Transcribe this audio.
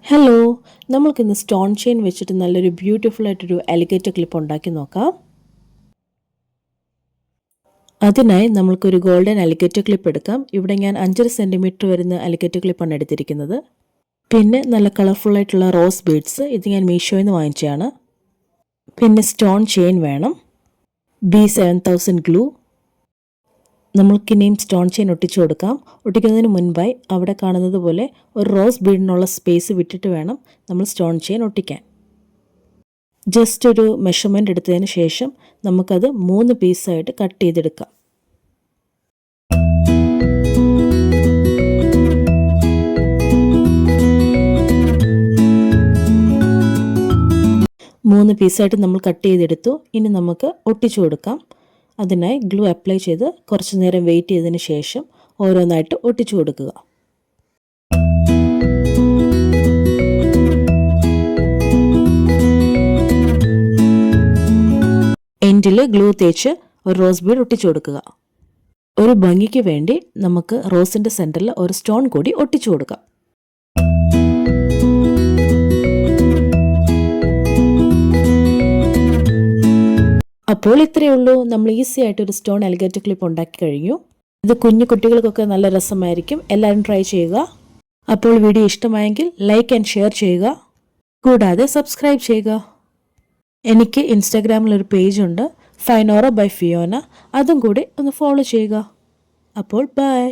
Hello, നമ്മൾക്കിന്ന് stone chain വെച്ചിട്ട് നല്ലൊരു beautiful ആയിട്ടൊരു അലിഗേറ്റർ ക്ലിപ്പ് ഉണ്ടാക്കി നോക്കാം. അതിനായി നമ്മൾക്കൊരു ഗോൾഡൻ അലിഗേറ്റർ ക്ലിപ്പ് എടുക്കാം. ഇവിടെ ഞാൻ 5 സെൻറ്റിമീറ്റർ വരുന്ന അലിഗേറ്റർ ക്ലിപ്പാണ് എടുത്തിരിക്കുന്നത്. പിന്നെ നല്ല കളർഫുൾ ആയിട്ടുള്ള റോസ് ബീഡ്സ്, ഇത് ഞാൻ മീഷോയിൽ നിന്ന് വാങ്ങിച്ചതാണ്. പിന്നെ സ്റ്റോൺ ചെയിൻ വേണം. B7000 glue. നമ്മൾക്കിനിയും സ്റ്റോൺ ചെയിൻ ഒട്ടിച്ചു കൊടുക്കാം. ഒട്ടിക്കുന്നതിന് മുൻപായി അവിടെ കാണുന്നത് പോലെ ഒരു റോസ് ബീഡിനുള്ള സ്പേസ് വിട്ടിട്ട് വേണം നമ്മൾ സ്റ്റോൺ ചെയിൻ ഒട്ടിക്കാൻ. ജസ്റ്റ് ഒരു മെഷർമെൻ്റ് എടുത്തതിന് ശേഷം നമുക്കത് 3 പീസായിട്ട് കട്ട് ചെയ്തെടുക്കാം. മൂന്ന് പീസായിട്ട് നമ്മൾ കട്ട് ചെയ്തെടുത്തു. ഇനി നമുക്ക് ഒട്ടിച്ചു കൊടുക്കാം. അതിനായി ഗ്ലൂ അപ്ലൈ ചെയ്ത് കുറച്ച് നേരം വെയിറ്റ് ചെയ്തതിന് ശേഷം ഓരോന്നായിട്ട് ഒട്ടിച്ചു കൊടുക്കുക. എൻഡിൽ ഗ്ലൂ തേച്ച് ഒരു റോസ് ബീഡ് ഒട്ടിച്ചു കൊടുക്കുക. ഒരു ഭംഗിക്ക് വേണ്ടി നമുക്ക് റോസിൻ്റെ സെൻറ്ററിൽ ഒരു സ്റ്റോൺ കൂടി ഒട്ടിച്ചു കൊടുക്കാം. അപ്പോൾ ഇത്രയേ ഉള്ളൂ, നമ്മൾ ഈസി ആയിട്ട് ഒരു സ്റ്റോൺ അലിഗേറ്റർ ക്ലിപ്പ് ഉണ്ടാക്കി കഴിഞ്ഞു. ഇത് കുഞ്ഞു കുട്ടികൾക്കൊക്കെ നല്ല രസമായിരിക്കും. എല്ലാവരും ട്രൈ ചെയ്യുക. അപ്പോൾ വീഡിയോ ഇഷ്ടമായെങ്കിൽ ലൈക്ക് ആൻഡ് ഷെയർ ചെയ്യുക. കൂടാതെ സബ്സ്ക്രൈബ് ചെയ്യുക. എനിക്ക് ഇൻസ്റ്റാഗ്രാമിലൊരു പേജുണ്ട്, ഫൈനോറ ബൈ ഫിയോന. അതും കൂടി ഒന്ന് ഫോളോ ചെയ്യുക. അപ്പോൾ ബൈ.